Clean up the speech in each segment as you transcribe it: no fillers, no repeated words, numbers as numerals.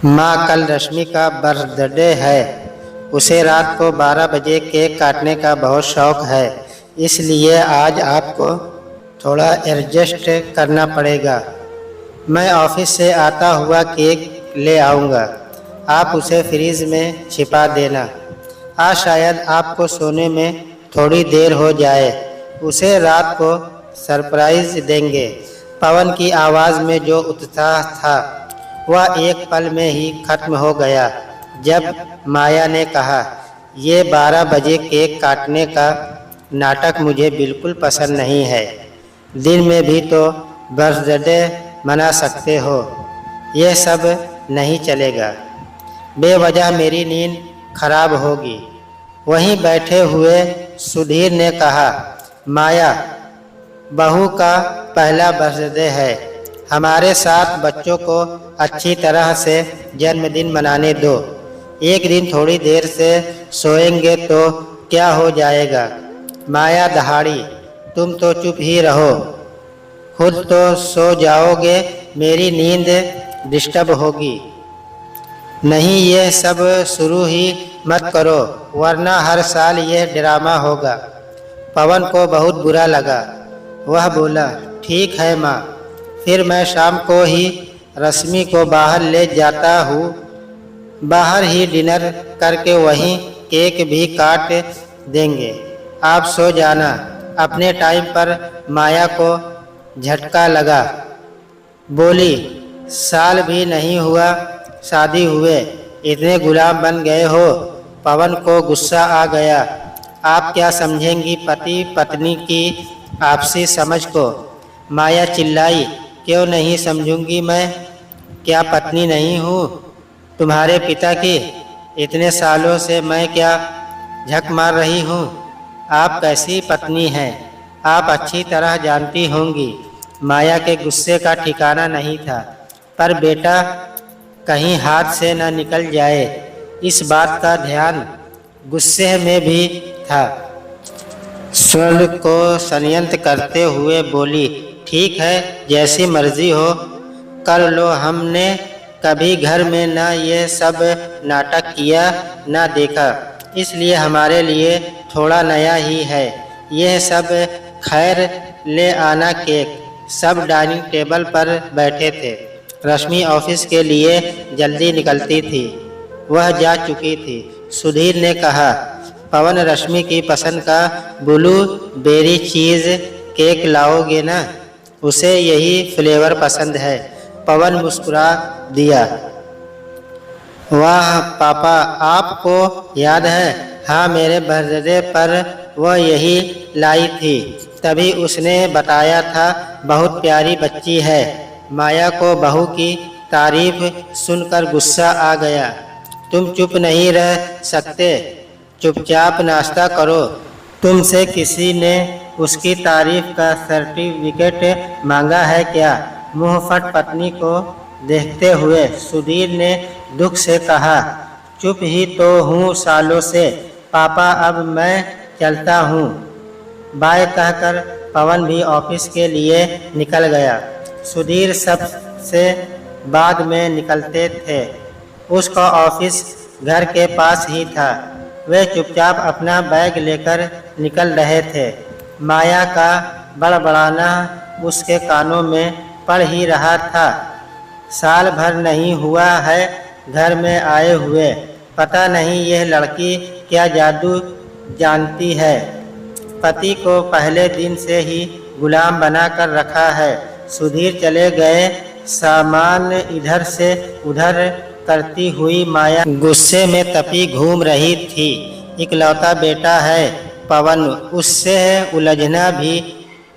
माँ, कल रश्मि का बर्थडे है। उसे रात को 12 बजे केक काटने का बहुत शौक है, इसलिए आज आपको थोड़ा एडजस्ट करना पड़ेगा। मैं ऑफिस से आता हुआ केक ले आऊँगा, आप उसे फ्रीज में छिपा देना। आज शायद आपको सोने में थोड़ी देर हो जाए। उसे रात को सरप्राइज देंगे। पवन की आवाज़ में जो उत्साह था वह एक पल में ही खत्म हो गया जब माया ने कहा, ये 12 बजे केक काटने का नाटक मुझे बिल्कुल पसंद नहीं है। दिन में भी तो बर्थडे मना सकते हो, यह सब नहीं चलेगा। बेवजह मेरी नींद खराब होगी। वहीं बैठे हुए सुधीर ने कहा, माया, बहू का पहला बर्थडे है, हमारे साथ बच्चों को अच्छी तरह से जन्मदिन मनाने दो। एक दिन थोड़ी देर से सोएंगे तो क्या हो जाएगा। माया दहाड़ी, तुम तो चुप ही रहो, खुद तो सो जाओगे, मेरी नींद डिस्टर्ब होगी। नहीं, ये सब शुरू ही मत करो, वरना हर साल ये ड्रामा होगा। पवन को बहुत बुरा लगा। वह बोला, ठीक है माँ, फिर मैं शाम को ही रश्मि को बाहर ले जाता हूँ। बाहर ही डिनर करके वहीं केक भी काट देंगे। आप सो जाना। अपने टाइम पर माया को झटका लगा। बोली, साल भी नहीं हुआ शादी हुए, इतने गुलाम बन गए हो। पवन को गुस्सा आ गया। आप क्या समझेंगी पति पत्नी की आपसी समझ को। माया चिल्लाई, क्यों नहीं समझूंगी, मैं क्या पत्नी नहीं हूँ तुम्हारे पिता की। इतने सालों से मैं क्या झक मार रही हूँ। आप कैसी पत्नी हैं, आप अच्छी तरह जानती होंगी। माया के गुस्से का ठिकाना नहीं था, पर बेटा कहीं हाथ से न निकल जाए, इस बात का ध्यान गुस्से में भी था। स्वर को संयत करते हुए बोली, ठीक है, जैसी मर्जी हो, कर लो। हमने कभी घर में न ये सब नाटक किया न देखा, इसलिए हमारे लिए थोड़ा नया ही है यह सब। खैर, ले आना केक। सब डाइनिंग टेबल पर बैठे थे। रश्मि ऑफिस के लिए जल्दी निकलती थी, वह जा चुकी थी। सुधीर ने कहा, पवन, रश्मि की पसंद का ब्लू बेरी चीज़ केक लाओगे ना, उसे यही फ्लेवर पसंद है। पवन मुस्कुरा दिया। वाह पापा, आपको याद है, हाँ, मेरे बर्थडे पर वह यही लाई थी। तभी उसने बताया था, बहुत प्यारी बच्ची है। माया को बहू की तारीफ सुनकर गुस्सा आ गया। तुम चुप नहीं रह सकते, चुपचाप नाश्ता करो। तुमसे किसी ने उसकी तारीफ का सर्टिफिकेट मांगा है क्या। मुंहफट पत्नी को देखते हुए सुधीर ने दुख से कहा, चुप ही तो हूँ सालों से। पापा, अब मैं चलता हूँ। बाय कहकर पवन भी ऑफिस के लिए निकल गया। सुधीर सबसे बाद में निकलते थे। उसका ऑफिस घर के पास ही था। वे चुपचाप अपना बैग लेकर निकल रहे थे। माया का बड़बड़ाना उसके कानों में पड़ ही रहा था। साल भर नहीं हुआ है घर में आए हुए, पता नहीं यह लड़की क्या जादू जानती है। पति को पहले दिन से ही गुलाम बना कर रखा है। सुधीर चले गए। सामान इधर से उधर करती हुई माया गुस्से में तपी घूम रही थी। इकलौता बेटा है पवन, उससे उलझना भी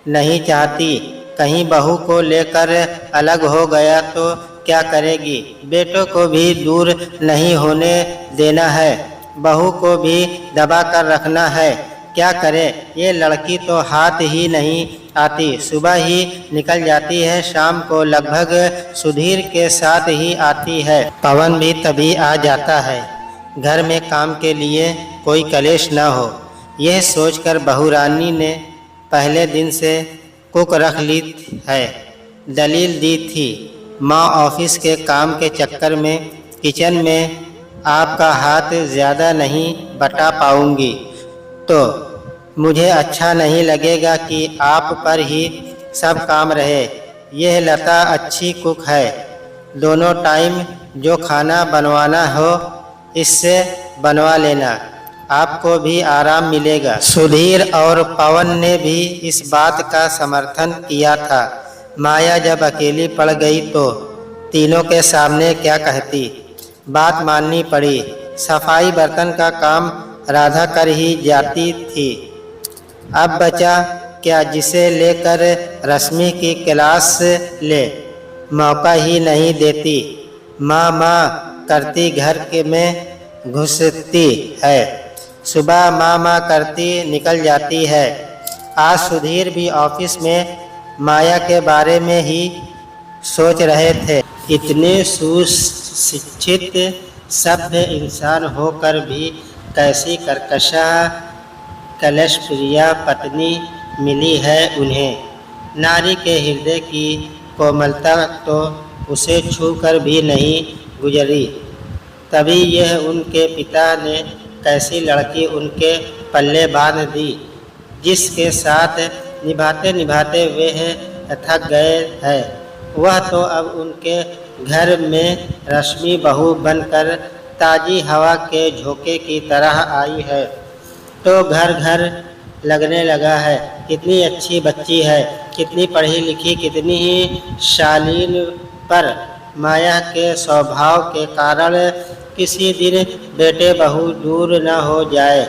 नहीं चाहती। कहीं बहू को लेकर अलग हो गया तो क्या करेगी। बेटों को भी दूर नहीं होने देना है, बहू को भी दबा कर रखना है। क्या करे, ये लड़की तो हाथ ही नहीं आती। सुबह ही निकल जाती है, शाम को लगभग सुधीर के साथ ही आती है। पवन भी तभी आ जाता है, घर में काम के लिए कोई कलेश न हो। यह सोचकर बहुरानी ने पहले दिन से कुक रख ली है। दलील दी थी, माँ ऑफिस के काम के चक्कर में किचन में आपका हाथ ज़्यादा नहीं बटा पाऊंगी, तो मुझे अच्छा नहीं लगेगा कि आप पर ही सब काम रहे। यह लता अच्छी कुक है, दोनों टाइम जो खाना बनवाना हो इससे बनवा लेना, आपको भी आराम मिलेगा। सुधीर और पवन ने भी इस बात का समर्थन किया था। माया जब अकेली पड़ गई तो तीनों के सामने क्या कहती, बात माननी पड़ी। सफाई बर्तन का काम राधा कर ही जाती थी। अब बचा क्या जिसे लेकर रश्मि की क्लास ले, मौका ही नहीं देती। माँ माँ करती घर के में घुसती है, सुबह माँ माँ करती निकल जाती है। आज सुधीर भी ऑफिस में माया के बारे में ही सोच रहे थे। इतने सुशिक्षित सभ्य इंसान होकर भी कैसी कर्कशा कलश प्रिया पत्नी मिली है उन्हें। नारी के हृदय की कोमलता तो उसे छूकर भी नहीं गुजरी। तभी यह उनके पिता ने कैसी लड़की उनके पल्ले बांध दी, जिसके साथ निभाते निभाते वे थक गए हैं। वह तो अब उनके घर में रश्मि बहू बनकर ताज़ी हवा के झोंके की तरह आई है, तो घर घर लगने लगा है। कितनी अच्छी बच्ची है, कितनी पढ़ी लिखी, कितनी ही शालीन, पर माया के स्वभाव के कारण किसी दिन बेटे बहू दूर न हो जाए,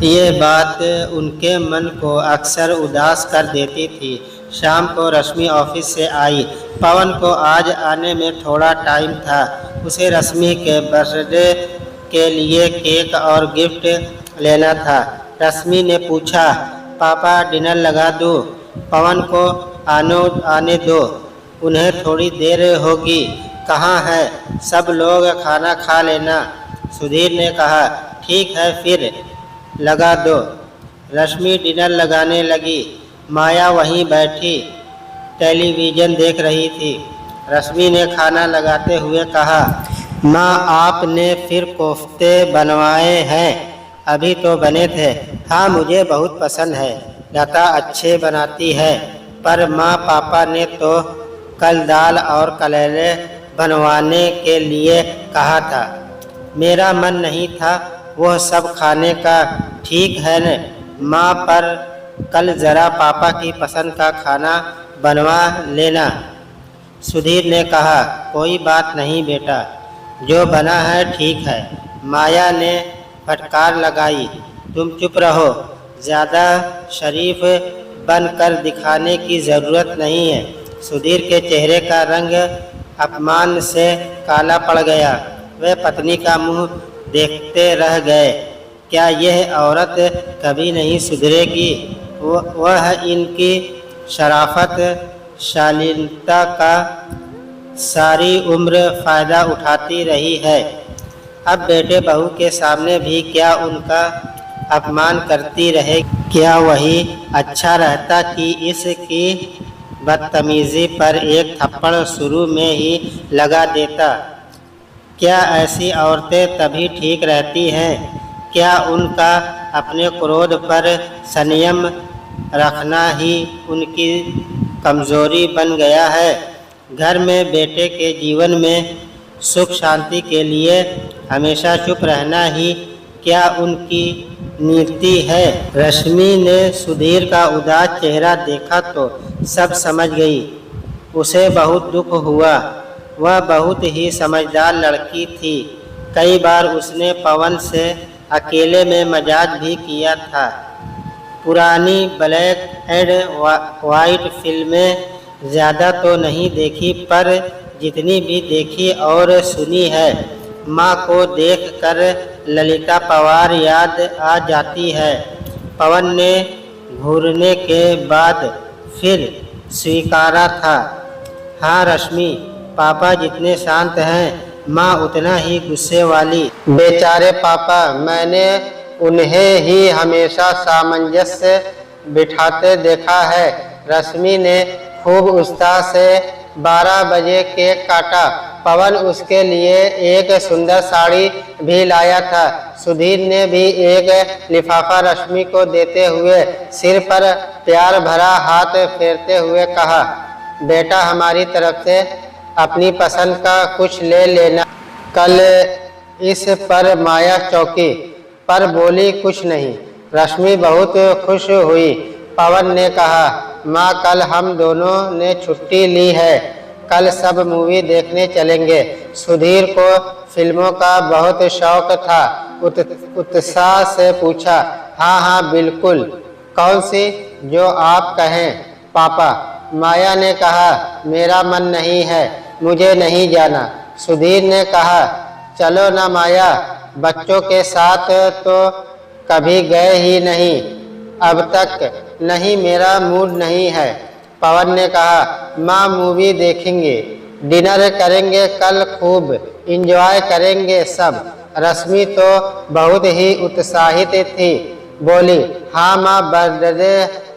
ये बात उनके मन को अक्सर उदास कर देती थी। शाम को रश्मि ऑफिस से आई। पवन को आज आने में थोड़ा टाइम था। उसे रश्मि के बर्थडे के लिए केक और गिफ्ट लेना था। रश्मि ने पूछा, पापा डिनर लगा दूँ? पवन को आने दो, उन्हें थोड़ी देर होगी। कहाँ है सब लोग, खाना खा लेना। सुधीर ने कहा, ठीक है फिर लगा दो। रश्मि डिनर लगाने लगी। माया वहीं बैठी टेलीविज़न देख रही थी। रश्मि ने खाना लगाते हुए कहा, माँ आपने फिर कोफ्ते बनवाए हैं? अभी तो बने थे। हाँ मुझे बहुत पसंद है, लता अच्छे बनाती है, पर माँ पापा ने तो कल दाल और कलेले बनवाने के लिए कहा था। मेरा मन नहीं था वह सब खाने का। ठीक है न माँ, पर कल ज़रा पापा की पसंद का खाना बनवा लेना। सुधीर ने कहा, कोई बात नहीं बेटा, जो बना है ठीक है। माया ने फटकार लगाई, तुम चुप रहो, ज़्यादा शरीफ बनकर दिखाने की ज़रूरत नहीं है। सुधीर के चेहरे का रंग अपमान से काला पड़ गया। वे पत्नी का मुंह देखते रह गए। क्या यह औरत कभी नहीं सुधरेगी? वह इनकी शराफत शालीनता का सारी उम्र फ़ायदा उठाती रही है। अब बेटे बहू के सामने भी क्या उनका अपमान करती रहे? क्या वही अच्छा रहता कि इसकी बदतमीज़ी पर एक थप्पड़ शुरू में ही लगा देता? क्या ऐसी औरतें तभी ठीक रहती हैं? क्या उनका अपने क्रोध पर संयम रखना ही उनकी कमज़ोरी बन गया है? घर में बेटे के जीवन में सुख शांति के लिए हमेशा चुप रहना ही क्या उनकी नीति है? रश्मि ने सुधीर का उदास चेहरा देखा तो सब समझ गई। उसे बहुत दुख हुआ। वह बहुत ही समझदार लड़की थी। कई बार उसने पवन से अकेले में मजाक भी किया था। पुरानी ब्लैक एंड वाइट फिल्में ज़्यादा तो नहीं देखी, पर जितनी भी देखी और सुनी है, माँ को देखकर ललिता पवार याद आ जाती है। पवन ने घूरने के बाद फिर स्वीकारा था, हाँ रश्मि, पापा जितने शांत हैं, माँ उतना ही गुस्से वाली। बेचारे पापा, मैंने उन्हें ही हमेशा सामंजस्य बिठाते देखा है। रश्मि ने खूब उत्साह से 12 बजे केक काटा। पवन उसके लिए एक सुंदर साड़ी भी लाया था। सुधीर ने भी एक लिफाफा रश्मि को देते हुए सिर पर प्यार भरा हाथ फेरते हुए कहा, बेटा हमारी तरफ से अपनी पसंद का कुछ ले लेना। कल इस पर माया चौंकी पर बोली कुछ नहीं। रश्मि बहुत खुश हुई। पवन ने कहा, माँ कल हम दोनों ने छुट्टी ली है, कल सब मूवी देखने चलेंगे। सुधीर को फिल्मों का बहुत शौक था। उत्साह से पूछा, हाँ हाँ बिल्कुल, कौन सी? जो आप कहें पापा। माया ने कहा, मेरा मन नहीं है, मुझे नहीं जाना। सुधीर ने कहा, चलो ना माया, बच्चों के साथ तो कभी गए ही नहीं अब तक। नहीं, मेरा मूड नहीं है। पवन ने कहा, माँ मूवी देखेंगे, डिनर करेंगे, कल खूब एंजॉय करेंगे सब। रश्मि तो बहुत ही उत्साहित थी, बोली, हाँ माँ, बर्थडे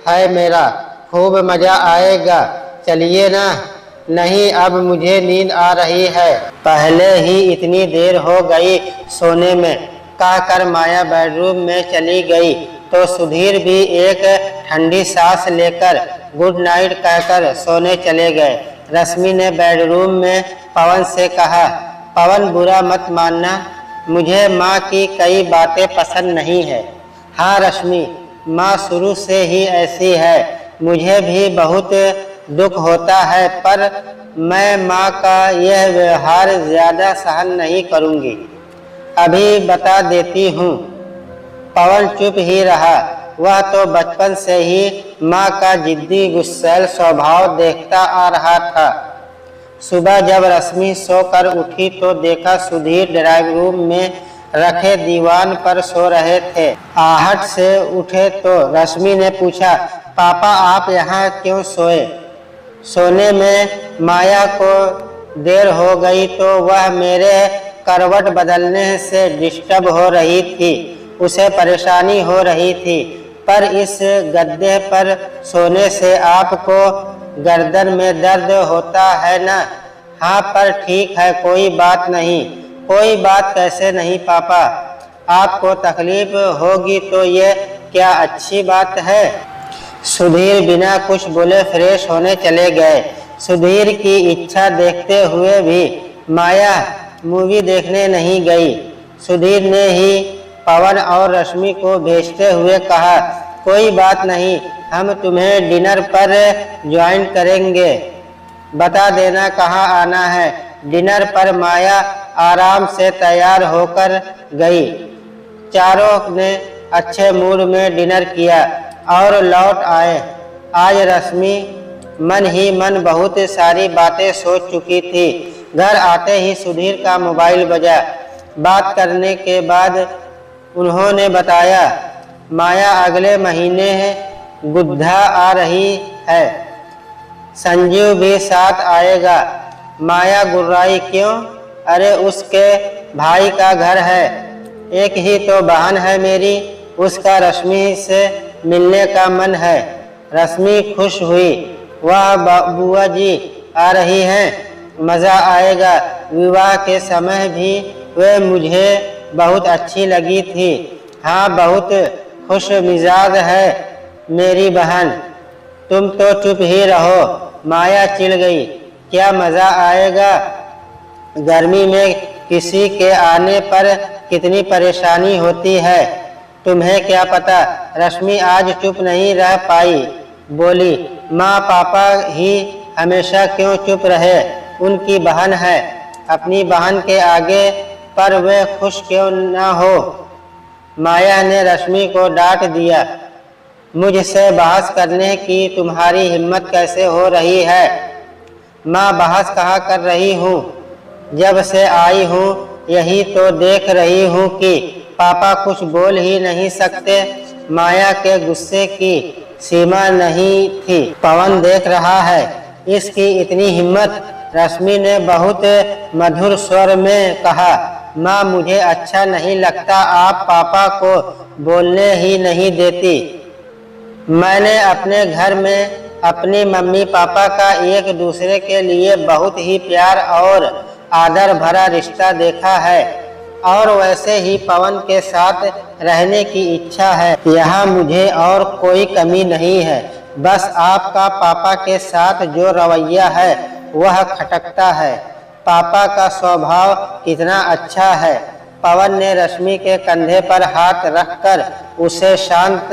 है मेरा, खूब मजा आएगा, चलिए ना। नहीं, अब मुझे नींद आ रही है, पहले ही इतनी देर हो गई सोने में, कहकर माया बेडरूम में चली गई तो सुधीर भी एक ठंडी सांस लेकर गुड नाइट कहकर सोने चले गए। रश्मि ने बेडरूम में पवन से कहा, पवन बुरा मत मानना, मुझे माँ की कई बातें पसंद नहीं है। हाँ रश्मि, माँ शुरू से ही ऐसी है, मुझे भी बहुत दुख होता है, पर मैं माँ का यह व्यवहार ज़्यादा सहन नहीं करूँगी। अभी बता देती हूँ। पवन चुप ही रहा। वह तो बचपन से ही माँ का जिद्दी गुस्सैल स्वभाव देखता आ रहा था। सुबह जब रश्मि सोकर उठी तो देखा सुधीर ड्राइंग रूम में रखे दीवान पर सो रहे थे। आहट से उठे तो रश्मि ने पूछा, पापा आप यहाँ क्यों सोए? सोने में माया को देर हो गई तो वह मेरे करवट बदलने से डिस्टर्ब हो रही थी, उसे परेशानी हो रही थी, पर इस गद्दे पर सोने से आपको गर्दन में दर्द होता है ना? हाँ, पर ठीक है, कोई बात नहीं। कोई बात कैसे नहीं पापा, आपको तकलीफ होगी तो ये क्या अच्छी बात है? सुधीर बिना कुछ बोले फ्रेश होने चले गए। सुधीर की इच्छा देखते हुए भी माया मूवी देखने नहीं गई। सुधीर ने ही पवन और रश्मि को भेजते हुए कहा, कोई बात नहीं, हम तुम्हें डिनर पर ज्वाइन करेंगे, बता देना कहाँ आना है। डिनर पर माया आराम से तैयार होकर गई। चारों ने अच्छे मूड में डिनर किया और लौट आए। आज रश्मि मन ही मन बहुत सारी बातें सोच चुकी थी। घर आते ही सुधीर का मोबाइल बजा। बात करने के बाद उन्होंने बताया, माया अगले महीने गुड्डा आ रही है, संजीव भी साथ आएगा। माया गुर्राई, क्यों? अरे उसके भाई का घर है, एक ही तो बहन है मेरी, उसका रश्मि से मिलने का मन है। रश्मि खुश हुई, वह बुआ जी आ रही हैं, मज़ा आएगा। विवाह के समय भी वे मुझे बहुत अच्छी लगी थी। हाँ, बहुत खुश मिजाज है मेरी बहन। तुम तो चुप ही रहो, माया चिढ़ गई। क्या मज़ा आएगा? गर्मी में किसी के आने पर कितनी परेशानी होती है, तुम्हें क्या पता? रश्मि आज चुप नहीं रह पाई, बोली, माँ पापा ही हमेशा क्यों चुप रहे? उनकी बहन है, अपनी बहन के आगे पर वे खुश क्यों न हो? माया ने रश्मि को डांट दिया, मुझसे बहस करने की तुम्हारी हिम्मत कैसे हो रही है? माँ बहस कहाँ कर रही हूँ, जब से आई हूँ यही तो देख रही हूँ कि पापा कुछ बोल ही नहीं सकते। माया के गुस्से की सीमा नहीं थी। पवन देख रहा है, इसकी इतनी हिम्मत। रश्मि ने बहुत मधुर स्वर में कहा, माँ मुझे अच्छा नहीं लगता, आप पापा को बोलने ही नहीं देती। मैंने अपने घर में अपनी मम्मी पापा का एक दूसरे के लिए बहुत ही प्यार और आदर भरा रिश्ता देखा है और वैसे ही पवन के साथ रहने की इच्छा है। यहाँ मुझे और कोई कमी नहीं है, बस आपका पापा के साथ जो रवैया है वह खटकता है। पापा का स्वभाव कितना अच्छा है। पवन ने रश्मि के कंधे पर हाथ रखकर उसे शांत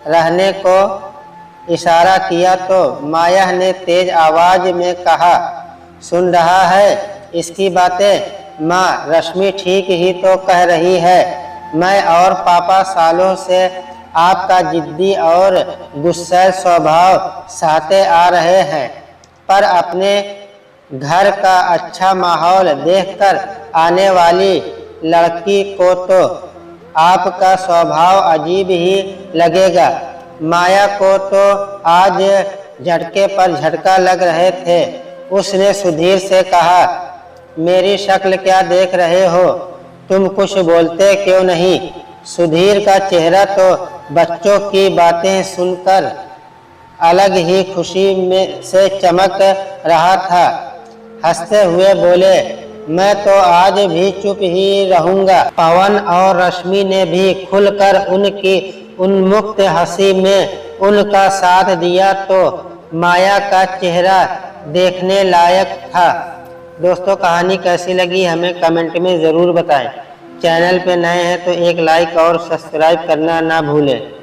रहने को इशारा किया तो माया ने तेज आवाज में कहा, सुन रहा है इसकी बातें? माँ, रश्मि ठीक ही तो कह रही है। मैं और पापा सालों से आपका जिद्दी और गुस्सैल स्वभाव सहते आ रहे हैं, पर अपने घर का अच्छा माहौल देखकर आने वाली लड़की को तो आपका स्वभाव अजीब ही लगेगा। माया को तो आज झटके पर झटका लग रहे थे। उसने सुधीर से कहा, मेरी शक्ल क्या देख रहे हो? तुम कुछ बोलते क्यों नहीं? सुधीर का चेहरा तो बच्चों की बातें सुनकर अलग ही खुशी में से चमक रहा था। हंसते हुए बोले, मैं तो आज भी चुप ही रहूंगा। पवन और रश्मि ने भी खुलकर उनकी उन्मुक्त हंसी में उनका साथ दिया तो माया का चेहरा देखने लायक था। दोस्तों, कहानी कैसी लगी हमें कमेंट में ज़रूर बताएं। चैनल पे नए हैं तो एक लाइक और सब्सक्राइब करना ना भूलें।